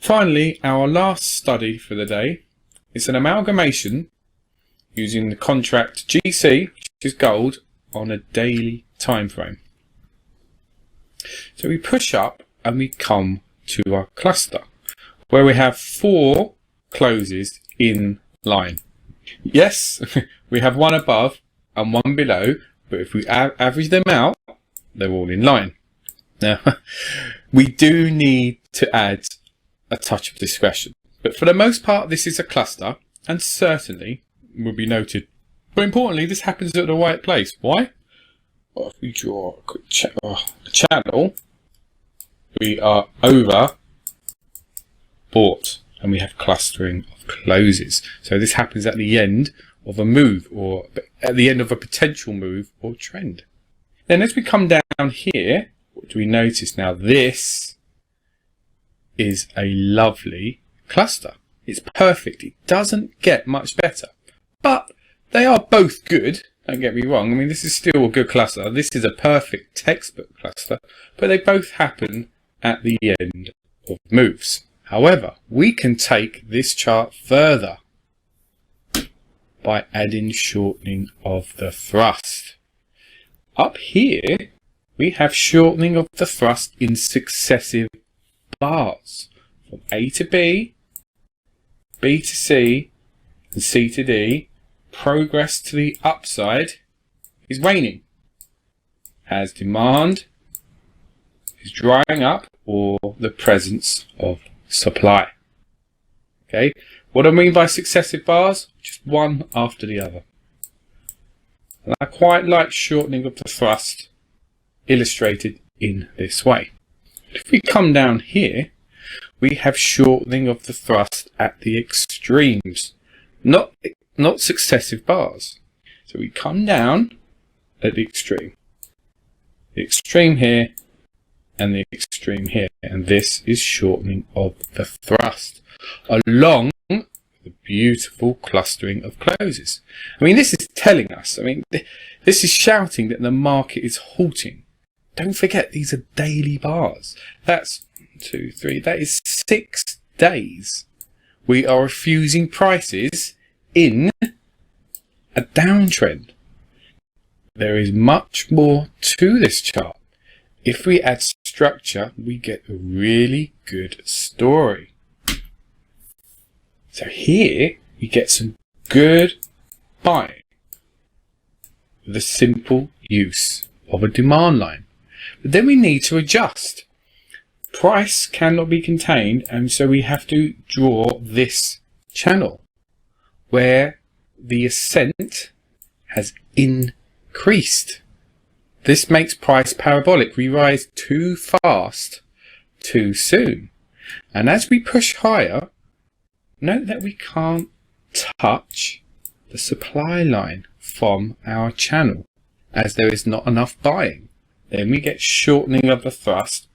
Finally, our last study for the day is an amalgamation using the contract GC, which is gold, on a daily time frame. So we push up and we come to our cluster where we have 4 closes in line. Yes, we have one above and one below, but if we average them out, they're all in line. Now, we do need to add a touch of discretion, but for the most part, this is a cluster, and certainly will be noted. But importantly, this happens at the right place. Why? Well, if we draw a quick channel, we are over bought, and we have clustering of closes. So this happens at the end of a move, or at the end of a potential move or trend. Then as we come down here, what do we notice now? This is a lovely cluster. It's perfect. It doesn't get much better. But they are both good. Don't get me wrong. I mean, this is still a good cluster. This is a perfect textbook cluster. But they both happen at the end of moves. However, we can take this chart further by adding shortening of the thrust. Up here, we have shortening of the thrust in successive bars. From A to B, B to C, and C to D. Progress to the upside is waning as demand is drying up, or the presence of supply. Okay, what I mean by successive bars? Just one after the other. And I quite like shortening of the thrust illustrated in this way. If we come down here, we have shortening of the thrust at the extremes, not successive bars. So we come down at the extreme here, and the extreme here, and this is shortening of the thrust along the beautiful clustering of closes. I mean, this is telling us, this is shouting that the market is halting. Don't forget, these are daily bars. That's 1, 2, 3, that is 6 days. We are refusing prices in a downtrend. There is much more to this chart. If we add structure, we get a really good story. So here we get some good buying with the simple use of a demand line. But then we need to adjust. Price cannot be contained, and so we have to draw this channel where the ascent has increased. This makes price parabolic. We rise too fast, too soon. And as we push higher, note that we can't touch the supply line from our channel, as there is not enough buying. Then we get shortening of the thrust,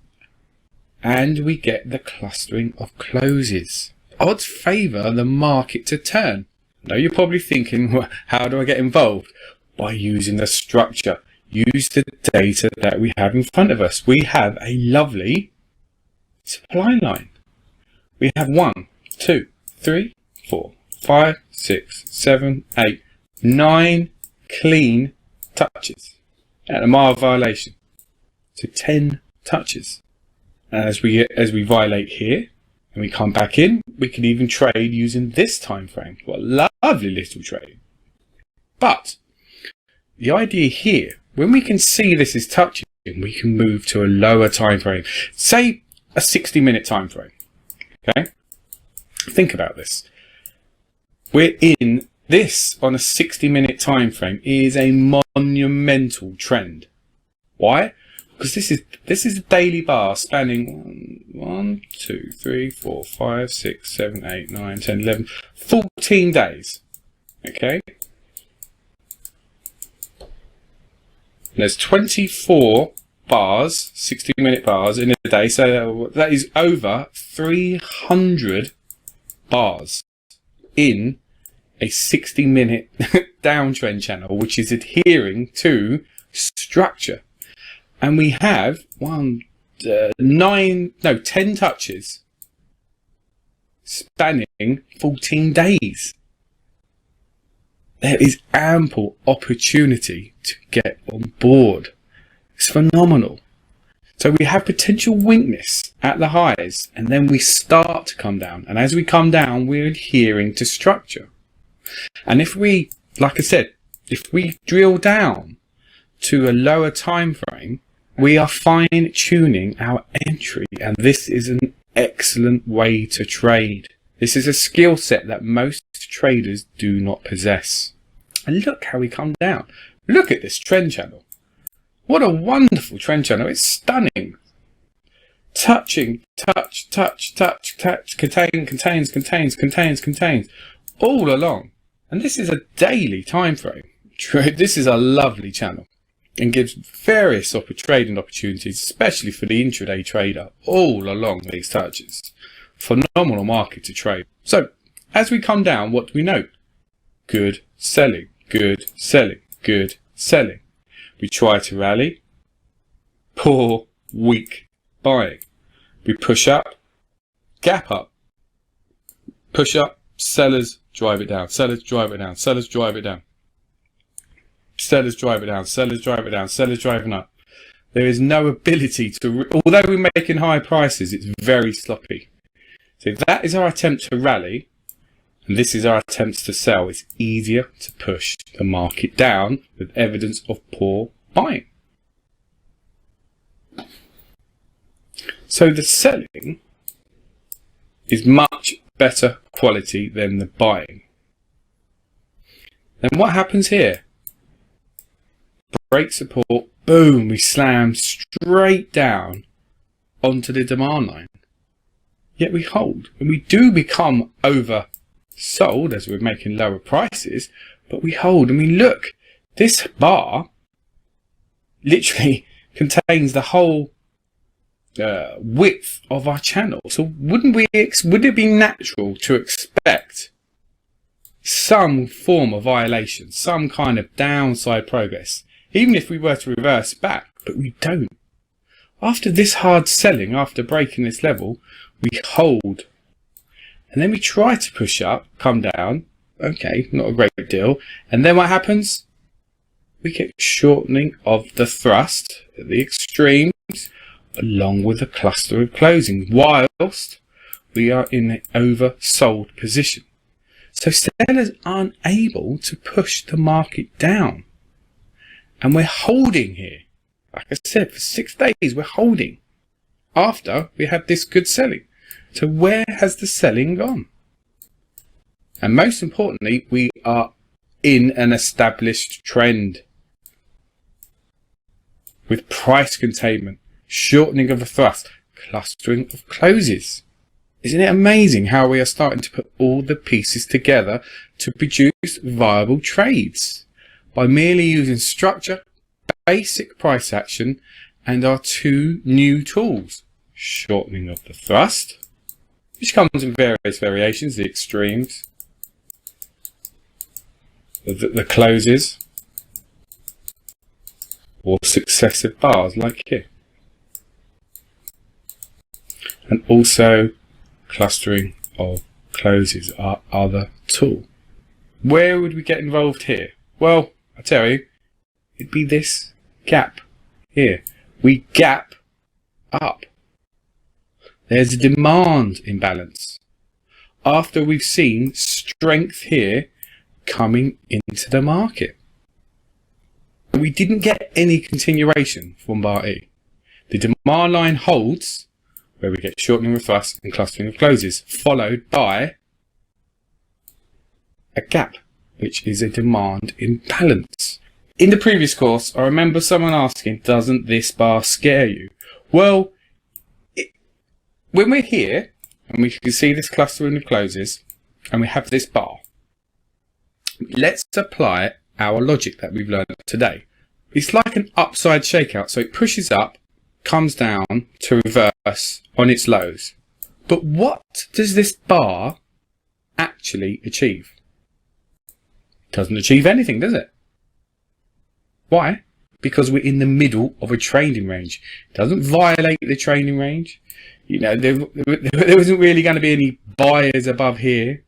and we get the clustering of closes. Odds favour the market to turn. Now you're probably thinking, well, how do I get involved? By using the structure. Use the data that we have in front of us. We have a lovely supply line. We have 1, 2, 3, 4, 5, 6, 7, 8, 9 clean touches at a mile violation. So 10 touches. And as we violate here and we come back in, we can even trade using this time frame. What a lovely little trade. But the idea here, when we can see this is touching, we can move to a lower time frame, say a 60-minute time frame. Okay, think about this. We're in this on a 60-minute time frame is a monumental trend. Why? Because this is a daily bar spanning 1, 2, 3, 4, 5, 6, 7, 8, 9, 10, 11, 14 days. Okay. There's 24 bars, 60-minute bars in a day, so that is over 300 bars in a 60-minute downtrend channel, which is adhering to structure. And we have 10 touches spanning 14 days. There is ample opportunity to get on board. It's phenomenal. So we have potential weakness at the highs, and then we start to come down. And as we come down, we're adhering to structure. And if we, like I said, if we drill down to a lower time frame, we are fine tuning our entry. And this is an excellent way to trade. This is a skill set that most traders do not possess. And look how we come down. Look at this trend channel. What a wonderful trend channel. It's stunning. Touching, touch, touch, touch, touch, contains, all along. And this is a daily time frame. This is a lovely channel and gives various trading opportunities, especially for the intraday trader, all along these touches. Phenomenal market to trade. So, as we come down, what do we note? Good selling, good selling, good selling. We try to rally. Poor, weak buying. We push up, gap up, push up, sellers drive it down, sellers drive it down, sellers drive it down. Sellers drive it down, sellers drive it down, sellers driving up. There is no ability to, although we're making high prices, it's very sloppy. So that is our attempt to rally, and this is our attempts to sell. It's easier to push the market down with evidence of poor buying. So the selling is much better quality than the buying. Then what happens here? Break support, boom, we slam straight down onto the demand line. Yet we hold, and we do become oversold as we're making lower prices, but we hold. And we look, this bar literally contains the whole width of our channel. So would it be natural to expect some form of violation, some kind of downside progress, even if we were to reverse back? But we don't. After this hard selling, after breaking this level, we hold, and then we try to push up, come down. Okay, not a great deal. And then what happens? We get shortening of the thrust at the extremes, along with a cluster of closing, whilst we are in an oversold position. So sellers aren't able to push the market down. And we're holding here. Like I said, for 6 days we're holding after we had this good selling. So where has the selling gone? And most importantly, we are in an established trend with price containment, shortening of the thrust, clustering of closes. Isn't it amazing how we are starting to put all the pieces together to produce viable trades by merely using structure, basic price action, and our two new tools, shortening of the thrust, which comes in various variations, the extremes, the closes, or successive bars like here, and also clustering of closes, our other tool. Where would we get involved here? Well, I tell you, it'd be this gap here. We gap up. There's a demand imbalance after we've seen strength here coming into the market. We didn't get any continuation from bar E. The demand line holds, where we get shortening of thrust and clustering of closes, followed by a gap, which is a demand imbalance. In the previous course, I remember someone asking, doesn't this bar scare you? Well, when we're here, and we can see this clustering of closes, and we have this bar, let's apply our logic that we've learned today. It's like an upside shakeout, so it pushes up, comes down to reverse on its lows. But what does this bar actually achieve? It doesn't achieve anything, does it? Why? Because we're in the middle of a trading range. It doesn't violate the trading range. You know, there isn't really going to be any buyers above here.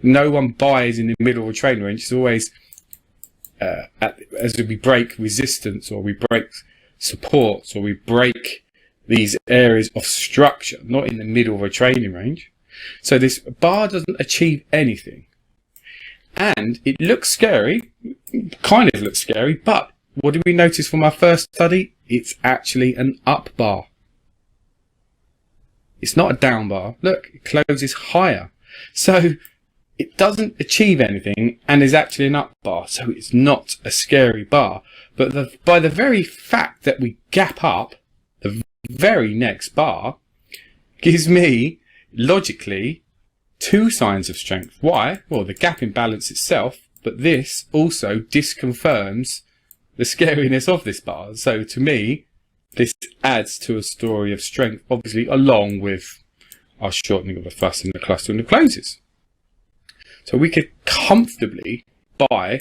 No one buys in the middle of a trading range. It's always as we break resistance, or we break supports, or we break these areas of structure, not in the middle of a trading range. So this bar doesn't achieve anything. And it looks scary, kind of looks scary, but what did we notice from our first study? It's actually an up bar. It's not a down bar. Look, it closes higher. So it doesn't achieve anything and is actually an up bar. So it's not a scary bar. But by the very fact that we gap up, the very next bar gives me, logically, two signs of strength. Why? Well, the gap imbalance itself, but this also disconfirms the scariness of this bar. So to me, this adds to a story of strength, obviously, along with our shortening of the thrust and the clustering of closes. So we could comfortably buy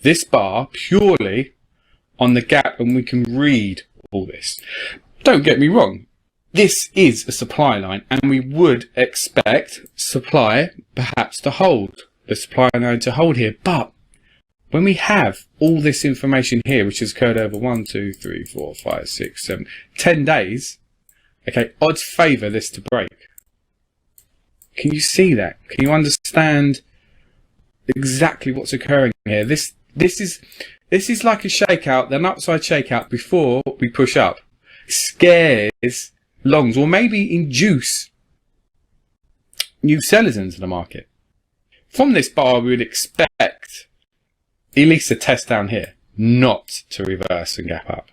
this bar purely on the gap, and we can read all this. Don't get me wrong. This is a supply line, and we would expect supply perhaps to hold, the supply line to hold here. But when we have all this information here, which has occurred over 1, 2, 3, 4, 5, 6, 7, 10 days, okay, odds favour this to break. Can you see that? Can you understand exactly what's occurring here? This is like a shakeout, an upside shakeout before we push up. It scares longs, or maybe induce new sellers into the market. From this bar, we would expect at least a test down here, not to reverse and gap up.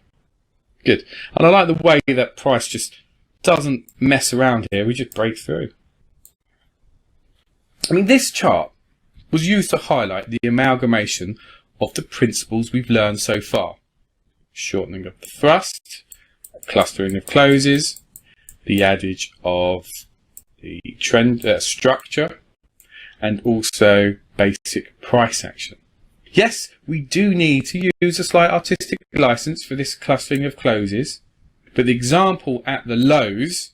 Good. And I like the way that price just doesn't mess around here. We just break through. I mean, this chart was used to highlight the amalgamation of the principles we've learned so far. Shortening of the thrust, clustering of closes, the adage of the trend structure, and also basic price action. Yes, we do need to use a slight artistic license for this clustering of closes, but the example at the lows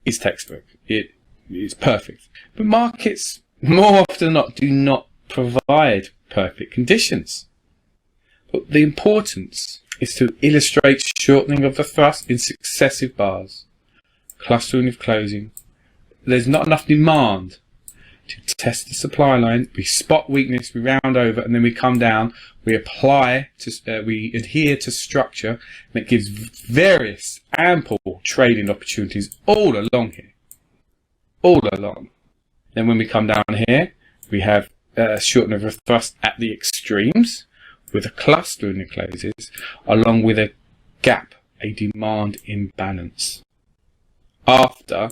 is textbook. It is perfect. But markets, more often than not, do not provide perfect conditions. But the importance is to illustrate shortening of the thrust in successive bars, clustering of closing. There's not enough demand to test the supply line. We spot weakness, we round over, and then we come down. We apply to, we adhere to structure, and it gives various ample trading opportunities all along here, all along. Then when we come down here, we have shortening of the thrust at the extremes, with a clustering of closes, along with a gap, a demand imbalance. After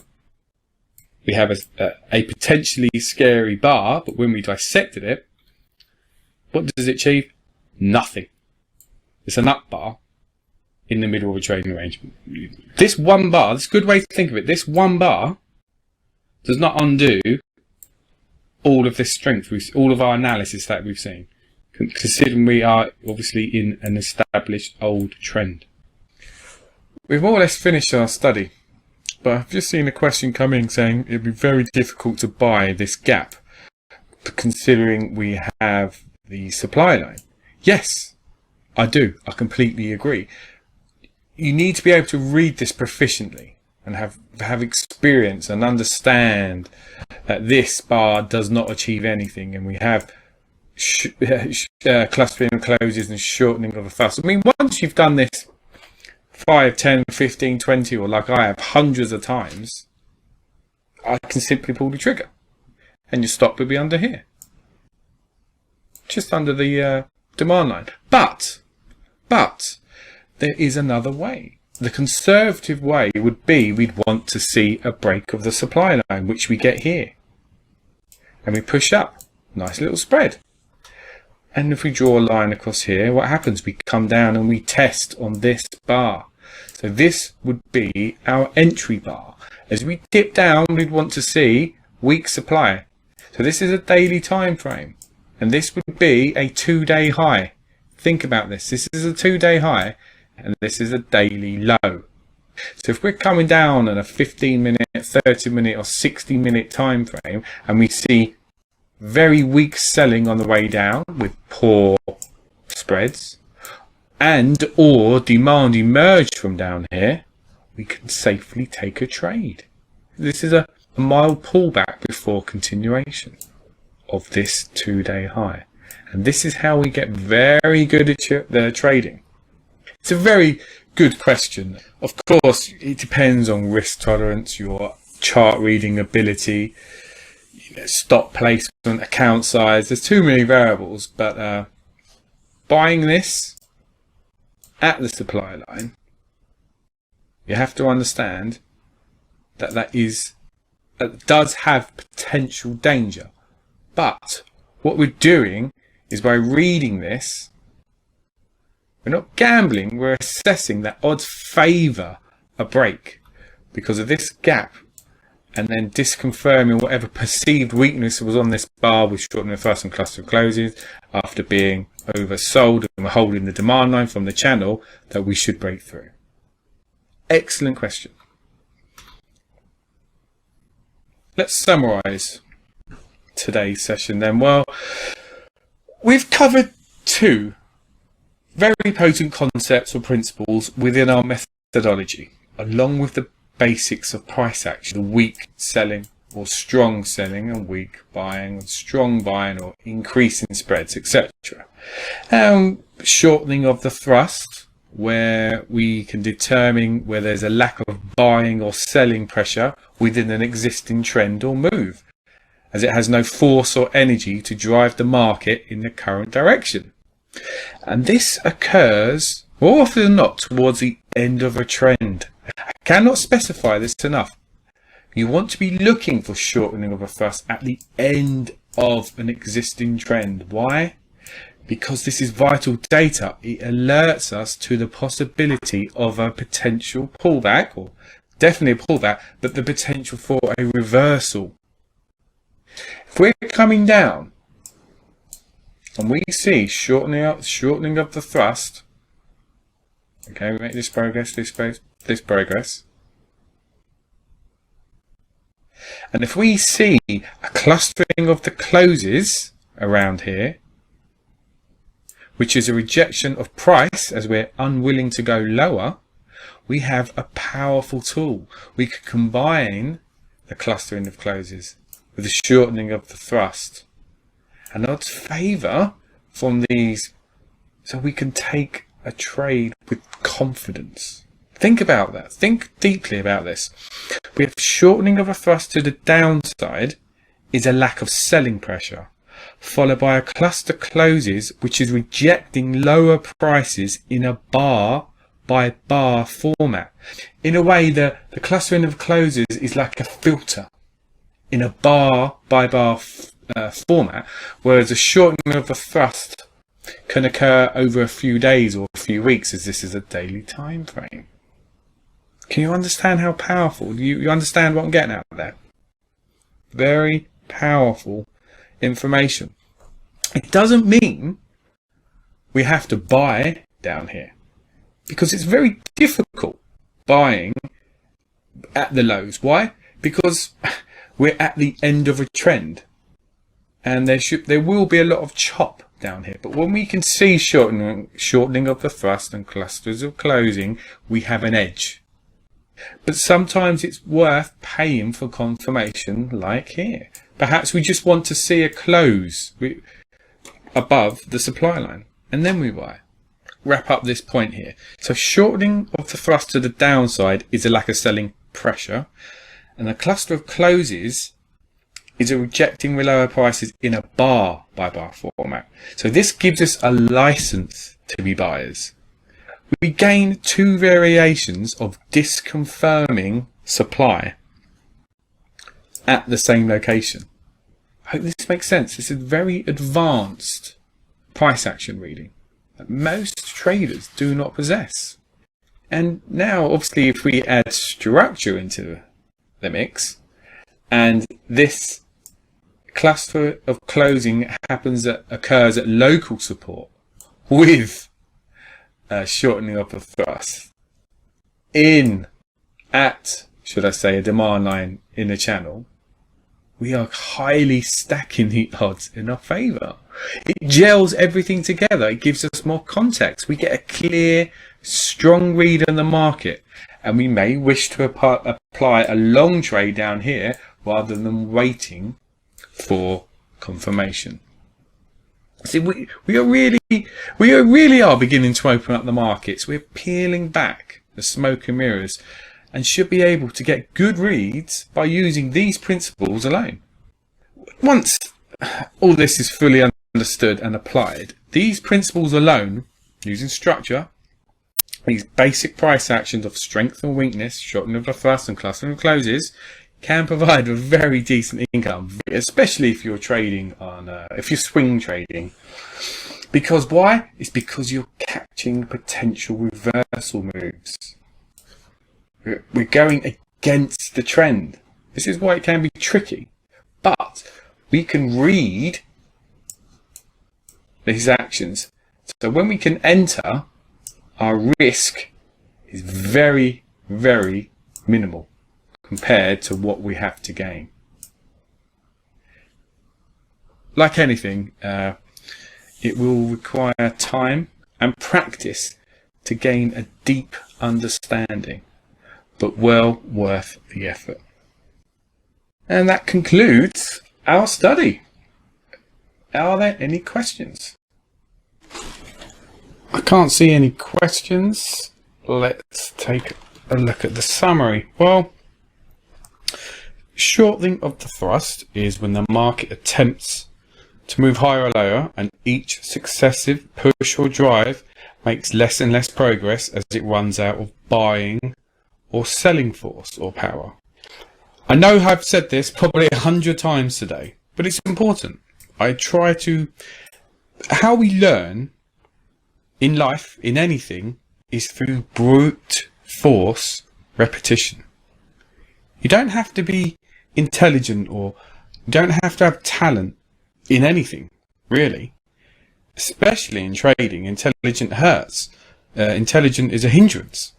we have a potentially scary bar, but when we dissected it, what does it achieve? Nothing. It's an up bar in the middle of a trading range. This one bar, this is a good way to think of it, this one bar does not undo all of this strength, all of our analysis that we've seen, considering we are obviously in an established old trend. We've more or less finished our study. But I've just seen a question come in saying it'd be very difficult to buy this gap, considering we have the supply line. Yes, I do. I completely agree. You need to be able to read this proficiently and have experience and understand that this bar does not achieve anything, and we have clustering of closes and shortening of the thrust. I mean, once you've done this 5, 10, 15, 20, or like I have hundreds of times, I can simply pull the trigger and your stop will be under here, just under the demand line. But there is another way. The conservative way would be we'd want to see a break of the supply line, which we get here, and we push up, nice little spread. And if we draw a line across here, what happens? We come down and we test on this bar. So this would be our entry bar. As we dip down, we'd want to see weak supply. So this is a daily time frame, and this would be a 2-day high. Think about this. This is a 2-day high, and this is a daily low. So if we're coming down on a 15-minute, 30-minute or 60-minute time frame and we see very weak selling on the way down with poor spreads and or demand emerged from down here, we can safely take a trade. This is a mild pullback before continuation of this 2-day high. And this is how we get very good at the trading. It's a very good question. Of course, it depends on risk tolerance, your chart reading ability, stop placement, account size. There's too many variables, but buying this at the supply line, you have to understand that that does have potential danger. But what we're doing is by reading this, we're not gambling, we're assessing that odds favour a break because of this gap, and then disconfirming whatever perceived weakness was on this bar with shortening the first and cluster closes after being oversold, and we're holding the demand line from the channel that we should break through. Excellent question. Let's summarise today's session then. Well, we've covered two very potent concepts or principles within our methodology, along with the basics of price action, the weak selling or strong selling and weak buying, strong buying or increasing spreads, etc. Shortening of the thrust, where we can determine where there's a lack of buying or selling pressure within an existing trend or move, as it has no force or energy to drive the market in the current direction. And this occurs more often than not towards the end of a trend. I cannot specify this enough. You want to be looking for shortening of a thrust at the end of an existing trend. Why? Because this is vital data. It alerts us to the possibility of a potential pullback, or definitely a pullback, but the potential for a reversal. If we're coming down and we see shortening of the thrust, okay, we make this progress, this progress. And if we see a clustering of the closes around here, which is a rejection of price as we're unwilling to go lower, we have a powerful tool. We could combine the clustering of closes with the shortening of the thrust, and odds favour from these, so we can take a trade with confidence. Think about that. Think deeply about this. We have shortening of a thrust to the downside is a lack of selling pressure, followed by a cluster closes which is rejecting lower prices in a bar by bar format. In a way, the clustering of closes is like a filter in a bar by bar format, whereas a shortening of the thrust can occur over a few days or a few weeks, as this is a daily time frame. Can you understand how powerful? You understand what I'm getting at there? Very powerful information. It doesn't mean we have to buy down here, because it's very difficult buying at the lows. Why? Because we're at the end of a trend, and there will be a lot of chop down here. But when we can see shortening of the thrust and clusters of closing, we have an edge. But sometimes it's worth paying for confirmation, like here. Perhaps we just want to see a close above the supply line, and then we buy. Wrap up this point here. So shortening of the thrust to the downside is a lack of selling pressure, and the cluster of closes is a rejecting lower prices in a bar by bar format. So this gives us a license to be buyers. We gain two variations of disconfirming supply at the same location. I hope this makes sense. This is very advanced price action reading that most traders do not possess. And now, obviously, if we add structure into the mix, and this cluster of closing occurs at local support with shortening of the thrust in at, should I say, a demand line in a channel, we are highly stacking the odds in our favour. It gels everything together. It gives us more context. We get a clear, strong read on the market, and we may wish to apply a long trade down here rather than waiting for confirmation. See, we really are beginning to open up the markets. We're peeling back the smoke and mirrors, and should be able to get good reads by using these principles alone. Once all this is fully understood and applied, these principles alone, using structure, these basic price actions of strength and weakness, shortening of the thrust and clustering of closes, can provide a very decent income, especially if you're trading on, if you're swing trading. Because why? It's because you're catching potential reversal moves. We're going against the trend. This is why it can be tricky. But we can read these actions. So when we can enter, our risk is very, very minimal compared to what we have to gain. Like anything, it will require time and practice to gain a deep understanding, but well worth the effort. And that concludes our study. Are there any questions? I can't see any questions. Let's take a look at the summary. Well, shortening of the thrust is when the market attempts to move higher or lower, and each successive push or drive makes less and less progress as it runs out of buying or selling force or power. I know I've said this probably 100 times today, but it's important. How we learn in life, in anything, is through brute force repetition. You don't have to be intelligent, or you don't have to have talent in anything, really. Especially in trading, intelligent hurts. Intelligent is a hindrance.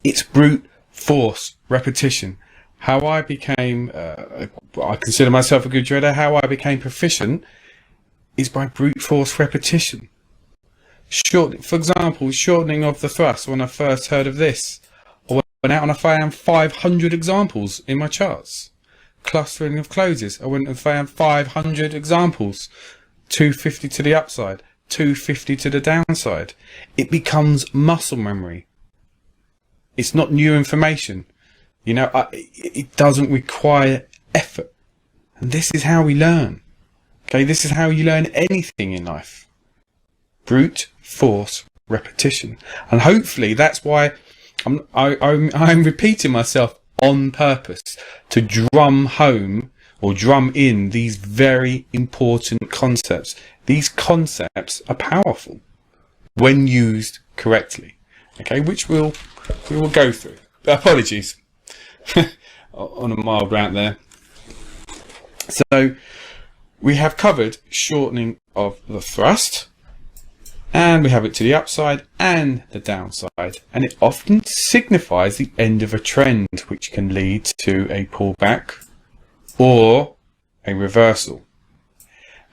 It's brute force repetition. How I became, I consider myself a good trader, how I became proficient is by brute force repetition. For example, shortening of the thrust. When I first heard of this, I went out and I found 500 examples in my charts. Clustering of closes, I went and found 500 examples. 250 to the upside, 250 to the downside. It becomes muscle memory. It's not new information. You know, it doesn't require effort. And this is how we learn. Okay, this is how you learn anything in life. Brute force repetition. And hopefully that's why I'm repeating myself on purpose, to drum home or drum in these very important concepts. These concepts are powerful when used correctly. Okay, which we will go through. Apologies on a mild rant there. So we have covered shortening of the thrust, and we have it to the upside and the downside, and it often signifies the end of a trend, which can lead to a pullback or a reversal.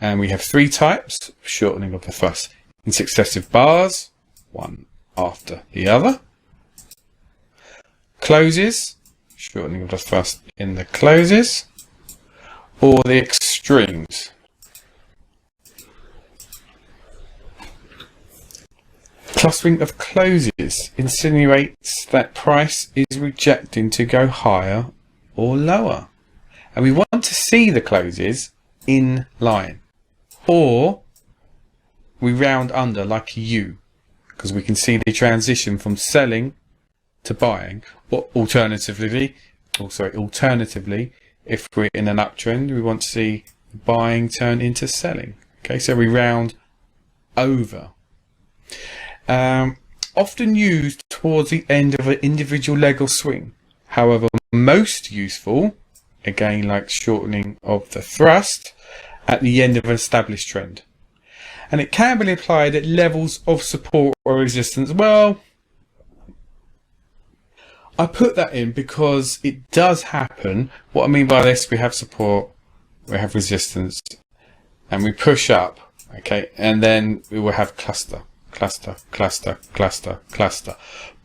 And we have three types of shortening of the thrust: in successive bars, one after the other; closes, shortening of the thrust in the closes; or the extremes. Clustering of closes insinuates that price is rejecting to go higher or lower, and we want to see the closes in line, or we round under like a U, because we can see the transition from selling to buying. Or alternatively, if we're in an uptrend, we want to see buying turn into selling. Okay, so we round over. Often used towards the end of an individual leg or swing. However, most useful, again like shortening of the thrust, at the end of an established trend. And it can be applied at levels of support or resistance. Well, I put that in because it does happen. What I mean by this, we have support, we have resistance, and we push up, okay, and then we will have cluster, cluster, cluster, cluster, cluster.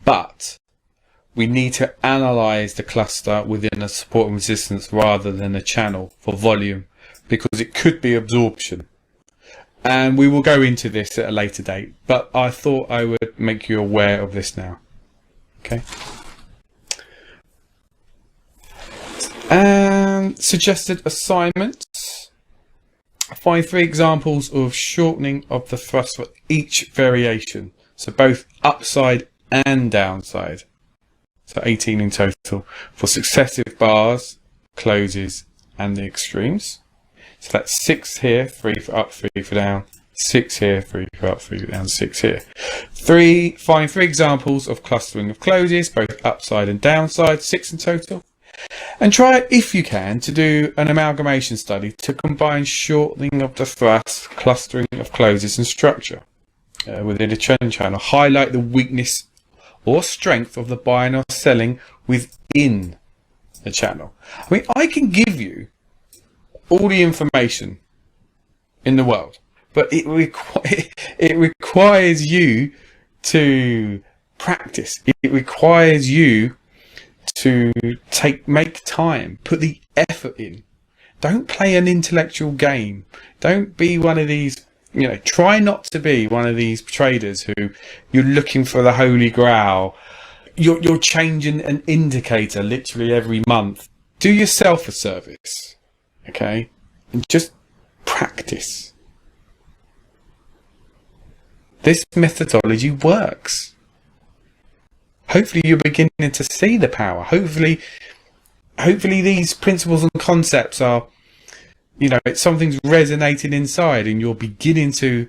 But we need to analyze the cluster within a support and resistance rather than a channel for volume, because it could be absorption. And we will go into this at a later date, but I thought I would make you aware of this now. Okay. And suggested assignments. Find 3 examples of shortening of the thrust for each variation. So both upside and downside. So 18 in total for successive bars, closes, and the extremes. So that's 6 here, 3 for up, 3 for down, 6 here, 3 for up, 3 for down, 6 here. Find 3 examples of clustering of closes, both upside and downside, 6 in total. And try, if you can, to do an amalgamation study to combine shortening of the thrust, clustering of closes and structure within a trend channel. Highlight the weakness or strength of the buying or selling within the channel. I mean, I can give you all the information in the world, but it requires you to practice. It requires you to make time, put the effort in. Don't play an intellectual game. Don't be one of these, try not to be one of these traders who you're looking for the holy grail. You're changing an indicator literally every month. Do yourself a service, okay? And just practice. This methodology works. Hopefully you're beginning to see the power. Hopefully these principles and concepts are, something's resonating inside and you're beginning to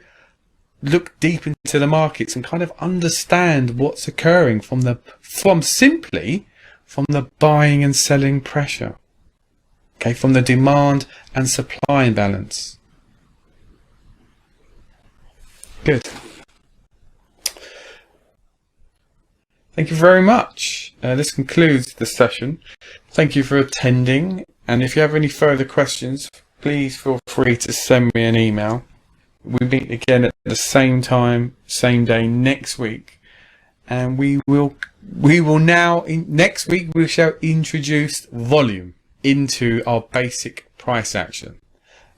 look deep into the markets and kind of understand what's occurring from the buying and selling pressure. Okay, from the demand and supply imbalance. Good. Thank you very much. This concludes the session. Thank you for attending. And if you have any further questions, please feel free to send me an email. We meet again at the same time, same day next week. And next week we shall introduce volume into our basic price action.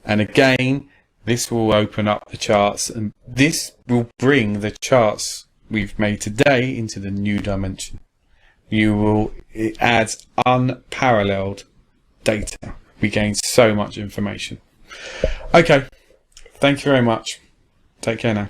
And again, this will open up the charts, and this will bring the charts we've made today into the new dimension. It adds unparalleled data. We gain so much information. Okay, thank you very much. Take care now.